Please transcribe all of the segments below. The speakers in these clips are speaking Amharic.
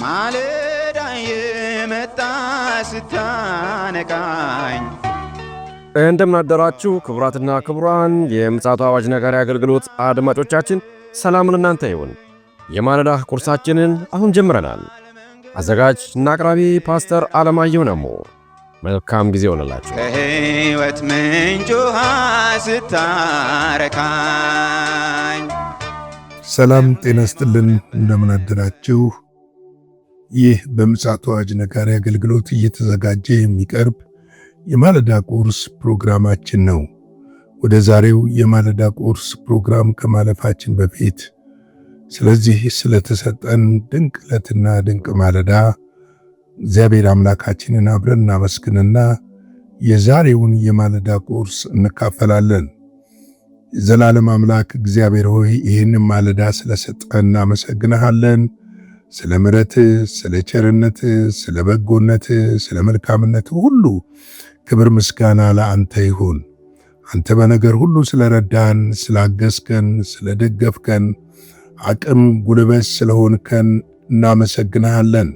ማለዳ የመጣ ስታነቃኝ። እንደምናደራችሁ ክቡራትና ክቡራን የምፅዓቱ አዋጅ ነጋሪ አገልግሎት አድማጮቻችን ሰላም ለእናንተ ይሁን። የማለዳ ቁርሳችንን አሁን ጀምረናል። አዘጋጅ እና አቅራቢ ፓስተር አለማየሁ ነሞ። መልካም ጊዜ ሆነላችሁ። ከሕይወት ምንጭ ውሃ ስታረካኝ። ሰላም ጤና ይስጥልን፣ እንደምን አደራችሁ። ይህ በምፅዓቱ አዋጅ ነጋሪ አገልግሎት እየተዘጋጀ የሚቀርብ የማለዳ ቁርስ ፕሮግራማችን ነው። ወደ ዛሬው የማለዳ ቁርስ ፕሮግራም ከማለፋችን በፊት ስለዚህ ስለተሰጠን ድንቅ ዕለትና ድንቅ ማለዳ እግዚአብሔር አምላካችንን አብረን እናመስግንና የዛሬውን የማለዳ ቁርስ እንካፈላለን። የዘላለም አምላክ እግዚአብሔር ሆይ ይህንን ማለዳ ስለሰጠን እናመሰግንሃለን። ስለ ምሕረትህ፣ ስለ ቸርነትህ፣ ስለ በጎነትህ፣ ስለ መልካምነትህ ሁሉ ክብር ምስጋና ለአንተ ይሁን። አንተ በነገር ሁሉ ስለረዳን፣ ስላገዝከን፣ ስለደገፍከን፣ አቅም ጉልበት ስለሆንከን እናመሰግንሃለን።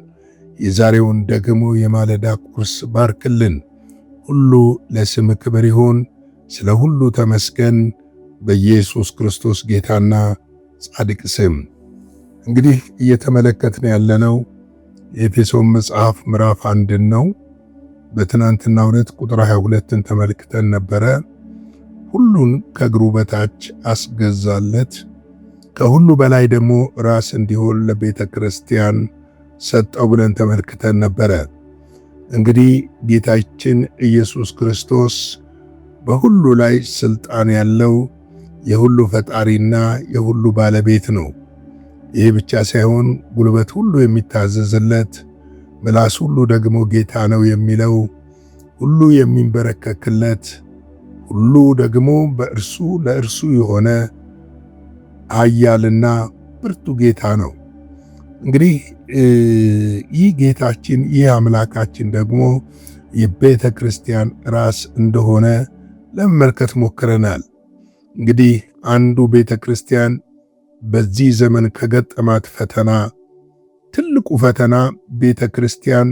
የዛሬውን ደግሞ የማለዳ ቁርስ ባርክልን። ሁሉ ለስም ክብር ይሁን። ስለ ሁሉ ተመስገን። በኢየሱስ ክርስቶስ ጌታና ጻድቅ ስም። እንግዲህ እየተመለከትን ያለነው የኤፌሶን መጽሐፍ ምዕራፍ 1 ነው። በትናንትናው ዕለት ቁጥር 22ን ተመልክተን ነበረ። ሁሉን ከእግሩ በታች አስገዛለት፣ ከሁሉ በላይ ደግሞ ራስ እንዲሆን ለቤተ ክርስቲያን ሰጠው ብለን ተመልክተን ነበረ። እንግዲህ ጌታችን ኢየሱስ ክርስቶስ በሁሉ ላይ ስልጣን ያለው የሁሉ ፈጣሪና የሁሉ ባለቤት ነው። ይህ ብቻ ሳይሆን ጉልበት ሁሉ የሚታዘዝለት፣ ምላስ ሁሉ ደግሞ ጌታ ነው የሚለው፣ ሁሉ የሚንበረከክለት፣ ሁሉ ደግሞ በእርሱ ለእርሱ የሆነ ኃያልና ብርቱ ጌታ ነው። እንግዲህ ይህ ጌታችን ይህ አምላካችን ደግሞ የቤተ ክርስቲያን ራስ እንደሆነ ለመመልከት ሞክረናል። እንግዲህ አንዱ ቤተ ክርስቲያን በዚህ ዘመን ከገጠማት ፈተና ትልቁ ፈተና ቤተ ክርስቲያን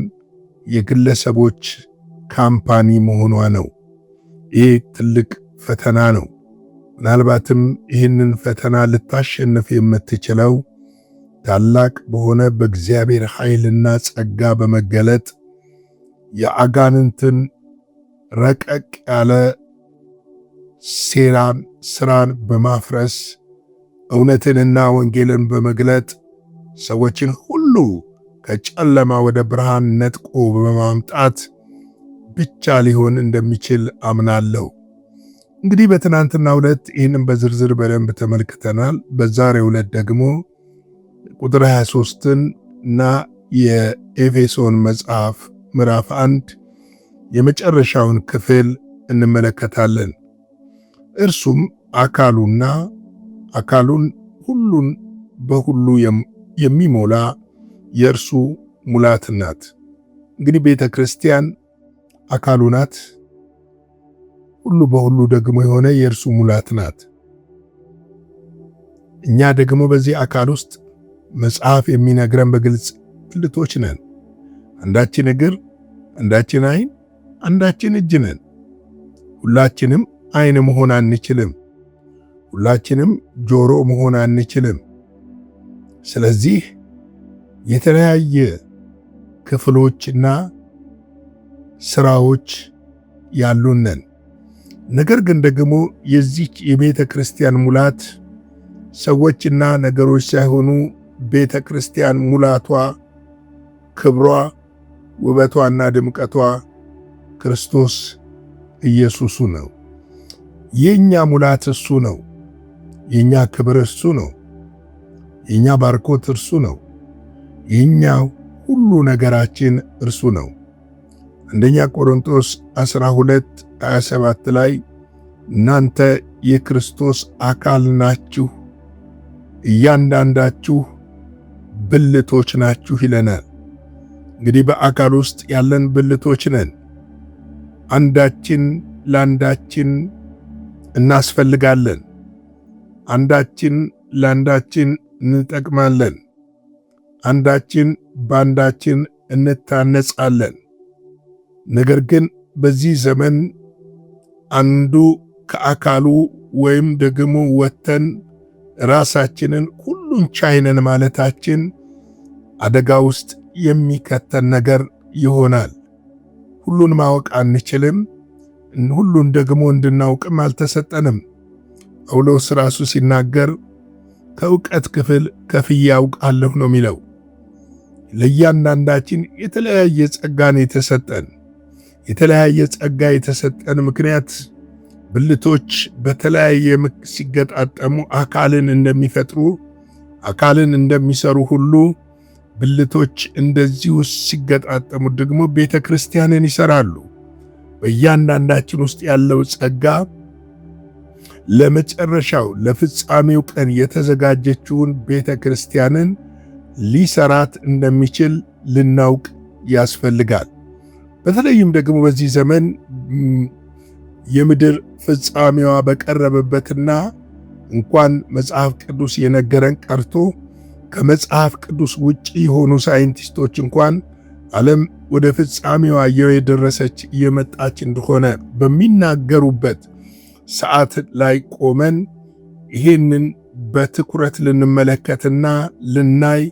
የግለሰቦች ካምፓኒ መሆኗ ነው። ይህ ትልቅ ፈተና ነው። ምናልባትም ይህንን ፈተና ልታሸንፍ የምትችለው ታላቅ በሆነ በእግዚአብሔር ኃይልና ጸጋ በመገለጥ የአጋንንትን ረቀቅ ያለ ስራን በማፍረስ እውነትንና ወንጌልን በመግለጥ ሰዎችን ሁሉ ከጨለማ ወደ ብርሃን ነጥቆ በማምጣት ብቻ ሊሆን እንደሚችል አምናለሁ። እንግዲህ በትናንትናው ዕለት ይህንን በዝርዝር በደንብ ተመልክተናል። በዛሬው ዕለት ደግሞ ቁጥር 23ን እና የኤፌሶን መጽሐፍ ምዕራፍ 1 የመጨረሻውን ክፍል እንመለከታለን። እርሱም አካሉን ሁሉን በሁሉ የሚሞላ የእርሱ ሙላት ናት። እንግዲህ ቤተ ክርስቲያን አካሉ ናት። ሁሉ በሁሉ ደግሞ የሆነ የእርሱ ሙላት ናት። እኛ ደግሞ በዚህ አካል ውስጥ መጽሐፍ የሚነግረን በግልጽ ብልቶች ነን። አንዳችን እግር፣ አንዳችን ዓይን፣ አንዳችን እጅ ነን። ሁላችንም ዓይን መሆን አንችልም። ሁላችንም ጆሮ መሆን አንችልም። ስለዚህ የተለያየ ክፍሎችና ስራዎች ያሉን ነን። ነገር ግን ደግሞ የዚች የቤተ ክርስቲያን ሙላት ሰዎችና ነገሮች ሳይሆኑ ቤተ ክርስቲያን ሙላቷ፣ ክብሯ፣ ውበቷና ድምቀቷ ክርስቶስ ኢየሱሱ ነው። የኛ ሙላት እሱ ነው። የኛ ክብር እሱ ነው። የኛ ባርኮት እርሱ ነው። የኛ ሁሉ ነገራችን እርሱ ነው። አንደኛ ቆሮንቶስ 12:27 ላይ እናንተ የክርስቶስ አካል ናችሁ፣ እያንዳንዳችሁ ብልቶች ናችሁ ይለናል። እንግዲህ በአካል ውስጥ ያለን ብልቶች ነን። አንዳችን ለአንዳችን እናስፈልጋለን። አንዳችን ለአንዳችን እንጠቅማለን። አንዳችን በአንዳችን እንታነጻለን። ነገር ግን በዚህ ዘመን አንዱ ከአካሉ ወይም ደግሞ ወተን ራሳችንን ሁሉን ቻይነን ማለታችን አደጋ ውስጥ የሚከተን ነገር ይሆናል። ሁሉን ማወቅ አንችልም። ሁሉን ደግሞ እንድናውቅም አልተሰጠንም። ጳውሎስ ራሱ ሲናገር ከእውቀት ክፍል ከፍዬ አውቃለሁ ነው የሚለው። ለእያንዳንዳችን የተለያየ ጸጋን የተሰጠን የተለያየ ጸጋ የተሰጠን ምክንያት ብልቶች በተለያየ ሲገጣጠሙ አካልን እንደሚፈጥሩ አካልን እንደሚሰሩ ሁሉ ብልቶች እንደዚሁ ሲገጣጠሙ ደግሞ ቤተ ክርስቲያንን ይሰራሉ። በእያንዳንዳችን ውስጥ ያለው ጸጋ ለመጨረሻው ለፍጻሜው ቀን የተዘጋጀችውን ቤተ ክርስቲያንን ሊሰራት እንደሚችል ልናውቅ ያስፈልጋል። በተለይም ደግሞ በዚህ ዘመን የምድር ፍጻሜዋ በቀረበበትና እንኳን መጽሐፍ ቅዱስ የነገረን ቀርቶ ከመጽሐፍ ቅዱስ ውጪ የሆኑ ሳይንቲስቶች እንኳን ዓለም ወደ ፍጻሜዋ የደረሰች እየመጣች እንደሆነ በሚናገሩበት ሰዓት ላይ ቆመን ይህንን በትኩረት ልንመለከትና ልናይ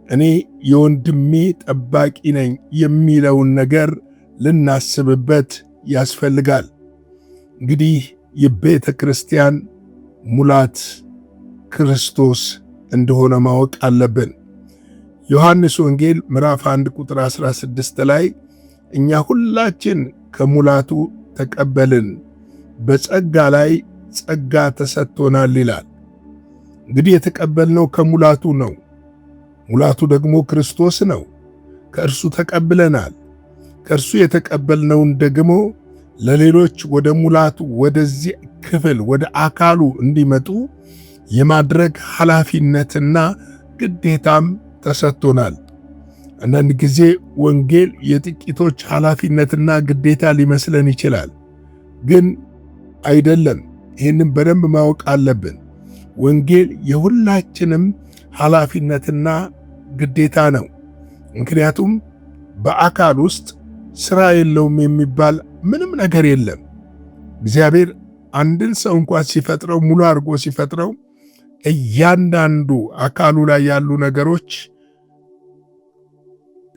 እኔ የወንድሜ ጠባቂ ነኝ የሚለውን ነገር ልናስብበት ያስፈልጋል። እንግዲህ የቤተ ክርስቲያን ሙላት ክርስቶስ እንደሆነ ማወቅ አለብን። ዮሐንስ ወንጌል ምዕራፍ 1 ቁጥር 16 ላይ እኛ ሁላችን ከሙላቱ ተቀበልን፣ በጸጋ ላይ ጸጋ ተሰጥቶናል ይላል። እንግዲህ የተቀበልነው ከሙላቱ ነው። ሙላቱ ደግሞ ክርስቶስ ነው። ከእርሱ ተቀብለናል። ከእርሱ የተቀበልነውን ደግሞ ለሌሎች ወደ ሙላቱ ወደዚህ ክፍል ወደ አካሉ እንዲመጡ የማድረግ ኃላፊነትና ግዴታም ተሰጥቶናል። አንዳንድ ጊዜ ወንጌል የጥቂቶች ኃላፊነትና ግዴታ ሊመስለን ይችላል፣ ግን አይደለም። ይህንን በደንብ ማወቅ አለብን። ወንጌል የሁላችንም ኃላፊነትና ግዴታ ነው። ምክንያቱም በአካል ውስጥ ሥራ የለውም የሚባል ምንም ነገር የለም። እግዚአብሔር አንድን ሰው እንኳን ሲፈጥረው ሙሉ አድርጎ ሲፈጥረው እያንዳንዱ አካሉ ላይ ያሉ ነገሮች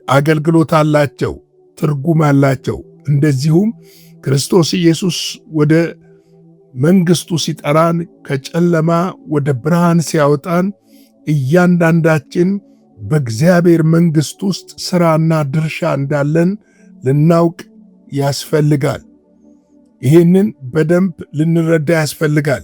አገልግሎት አላቸው፣ ትርጉም አላቸው። እንደዚሁም ክርስቶስ ኢየሱስ ወደ መንግሥቱ ሲጠራን ከጨለማ ወደ ብርሃን ሲያወጣን እያንዳንዳችን በእግዚአብሔር መንግሥት ውስጥ ሥራና ድርሻ እንዳለን ልናውቅ ያስፈልጋል። ይህንን በደንብ ልንረዳ ያስፈልጋል።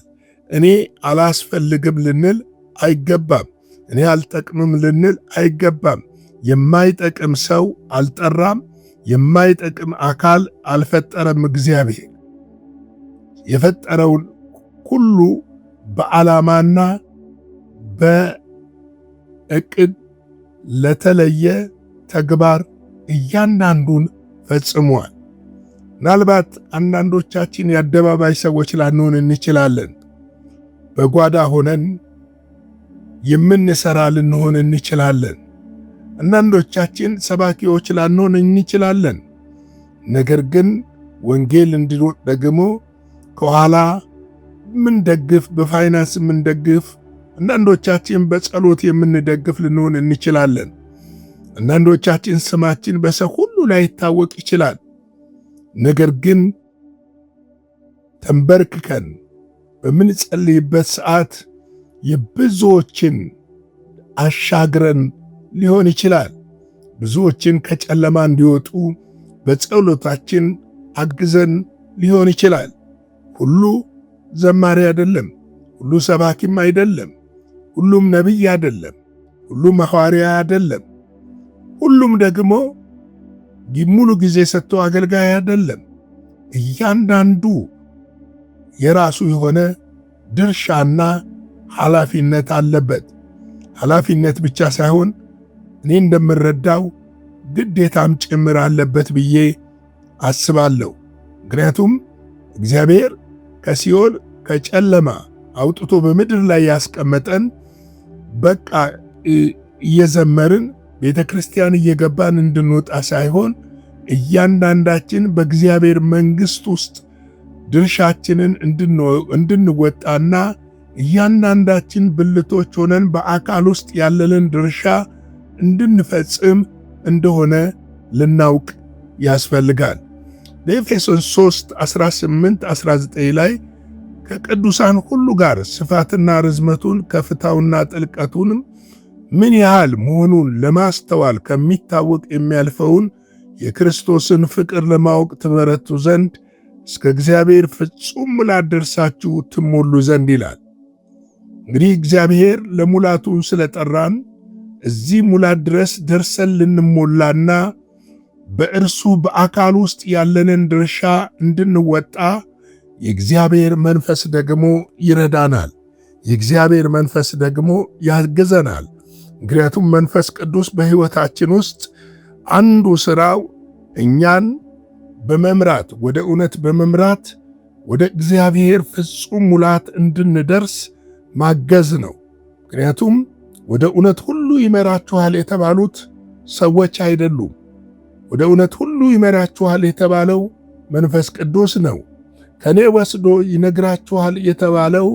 እኔ አላስፈልግም ልንል አይገባም። እኔ አልጠቅምም ልንል አይገባም። የማይጠቅም ሰው አልጠራም። የማይጠቅም አካል አልፈጠረም። እግዚአብሔር የፈጠረውን ሁሉ በዓላማና በዕቅድ ለተለየ ተግባር እያንዳንዱን ፈጽሟል። ምናልባት አንዳንዶቻችን የአደባባይ ሰዎች ላንሆን እንችላለን። በጓዳ ሆነን የምንሰራ ልንሆን እንችላለን። አንዳንዶቻችን ሰባኪዎች ላንሆን እንችላለን። ነገር ግን ወንጌል እንዲሮጥ ደግሞ ከኋላ ምንደግፍ፣ በፋይናንስ ምንደግፍ፣ አንዳንዶቻችን በጸሎት የምንደግፍ ልንሆን እንችላለን። አንዳንዶቻችን ስማችን በሰው ሁሉ ላይ ይታወቅ ይችላል። ነገር ግን ተንበርክከን በምንጸልይበት ሰዓት የብዙዎችን አሻግረን ሊሆን ይችላል። ብዙዎችን ከጨለማ እንዲወጡ በጸሎታችን አግዘን ሊሆን ይችላል። ሁሉ ዘማሪ አይደለም፣ ሁሉ ሰባኪም አይደለም፣ ሁሉም ነቢይ አይደለም፣ ሁሉም ሐዋርያ አይደለም፣ ሁሉም ደግሞ ሙሉ ጊዜ ሰጥቶ አገልጋይ አይደለም። እያንዳንዱ የራሱ የሆነ ድርሻና ኃላፊነት አለበት። ኃላፊነት ብቻ ሳይሆን እኔ እንደምረዳው ግዴታም ጭምር አለበት ብዬ አስባለሁ። ምክንያቱም እግዚአብሔር ከሲኦል ከጨለማ አውጥቶ በምድር ላይ ያስቀመጠን በቃ እየዘመርን ቤተ ክርስቲያን እየገባን እንድንወጣ ሳይሆን እያንዳንዳችን በእግዚአብሔር መንግሥት ውስጥ ድርሻችንን እንድንወጣና እያንዳንዳችን ብልቶች ሆነን በአካል ውስጥ ያለንን ድርሻ እንድንፈጽም እንደሆነ ልናውቅ ያስፈልጋል። በኤፌሶን 3:18-19 ላይ ከቅዱሳን ሁሉ ጋር ስፋትና ርዝመቱን ከፍታውና ጥልቀቱንም ምን ያህል መሆኑን ለማስተዋል ከሚታወቅ የሚያልፈውን የክርስቶስን ፍቅር ለማወቅ ትበረቱ ዘንድ እስከ እግዚአብሔር ፍጹም ሙላት ደርሳችሁ ትሞሉ ዘንድ ይላል። እንግዲህ እግዚአብሔር ለሙላቱ ስለጠራን እዚህ ሙላት ድረስ ደርሰን ልንሞላና በእርሱ በአካል ውስጥ ያለንን ድርሻ እንድንወጣ የእግዚአብሔር መንፈስ ደግሞ ይረዳናል። የእግዚአብሔር መንፈስ ደግሞ ያግዘናል። ምክንያቱም መንፈስ ቅዱስ በሕይወታችን ውስጥ አንዱ ሥራው እኛን በመምራት ወደ እውነት በመምራት ወደ እግዚአብሔር ፍጹም ሙላት እንድንደርስ ማገዝ ነው። ምክንያቱም ወደ እውነት ሁሉ ይመራችኋል የተባሉት ሰዎች አይደሉም። ወደ እውነት ሁሉ ይመራችኋል የተባለው መንፈስ ቅዱስ ነው። ከኔ ወስዶ ይነግራችኋል የተባለው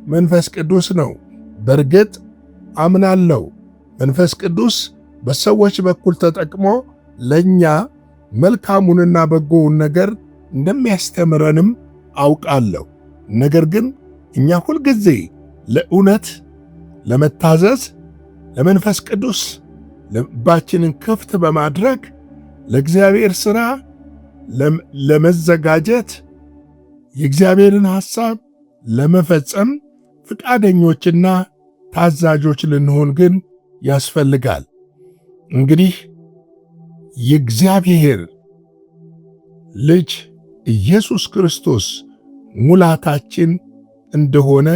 መንፈስ ቅዱስ ነው። በእርግጥ አምናለሁ መንፈስ ቅዱስ በሰዎች በኩል ተጠቅሞ ለኛ መልካሙንና በጎውን ነገር እንደሚያስተምረንም አውቃለሁ። ነገር ግን እኛ ሁልጊዜ ለእውነት ለመታዘዝ ለመንፈስ ቅዱስ ልባችንን ክፍት በማድረግ ለእግዚአብሔር ሥራ ለመዘጋጀት የእግዚአብሔርን ሐሳብ ለመፈጸም ፍቃደኞችና ታዛዦች ልንሆን ግን ያስፈልጋል። እንግዲህ የእግዚአብሔር ልጅ ኢየሱስ ክርስቶስ ሙላታችን እንደሆነ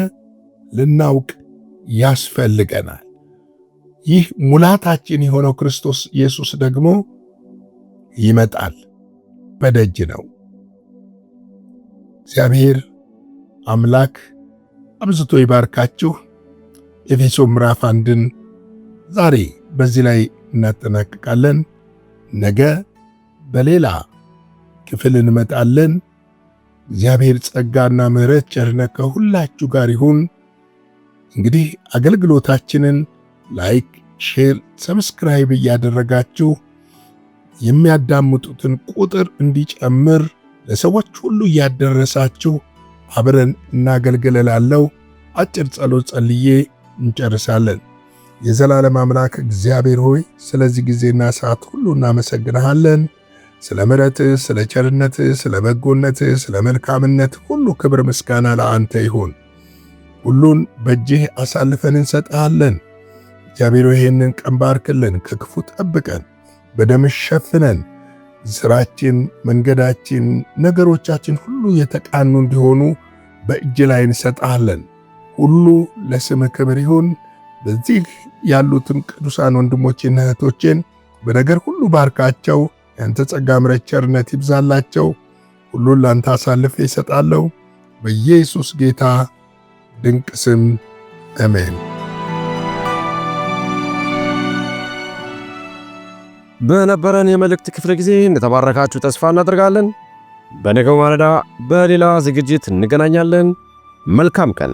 ልናውቅ ያስፈልገናል። ይህ ሙላታችን የሆነው ክርስቶስ ኢየሱስ ደግሞ ይመጣል፣ በደጅ ነው። እግዚአብሔር አምላክ አብዝቶ ይባርካችሁ። ኤፌሶን ምዕራፍ 1ን ዛሬ በዚህ ላይ እናጠናቅቃለን። ነገ በሌላ ክፍል እንመጣለን። እግዚአብሔር ጸጋና ምሕረት ቸርነት ከሁላችሁ ጋር ይሁን። እንግዲህ አገልግሎታችንን ላይክ፣ ሼር፣ ሰብስክራይብ እያደረጋችሁ የሚያዳምጡትን ቁጥር እንዲጨምር ለሰዎች ሁሉ እያደረሳችሁ አብረን እናገልግላለው። አጭር ጸሎት ጸልዬ እንጨርሳለን። የዘላለም አምላክ እግዚአብሔር ሆይ ስለዚህ ጊዜና ሰዓት ሁሉ እናመሰግንሃለን። ስለ ምሕረትህ፣ ስለ ቸርነትህ፣ ስለ በጎነትህ፣ ስለ መልካምነት ሁሉ ክብር ምስጋና ለአንተ ይሁን። ሁሉን በእጅህ አሳልፈን እንሰጥሃለን። እግዚአብሔር ሆይ ይህንን ቀን ባርክልን፣ ከክፉ ጠብቀን፣ በደምህ ሸፍነን። ሥራችን፣ መንገዳችን፣ ነገሮቻችን ሁሉ የተቃኑ እንዲሆኑ በእጅ ላይ እንሰጥሃለን። ሁሉ ለስምህ ክብር ይሁን። በዚህ ያሉትን ቅዱሳን ወንድሞቼና እህቶቼን በነገር ሁሉ ባርካቸው። ያንተ ጸጋ፣ ምሕረት፣ ቸርነት ይብዛላቸው። ሁሉን ላንተ አሳልፌ እሰጣለሁ። በኢየሱስ ጌታ ድንቅ ስም አሜን። በነበረን የመልእክት ክፍለ ጊዜ እንደተባረካችሁ ተስፋ እናደርጋለን። በነገው ማለዳ በሌላ ዝግጅት እንገናኛለን። መልካም ቀን።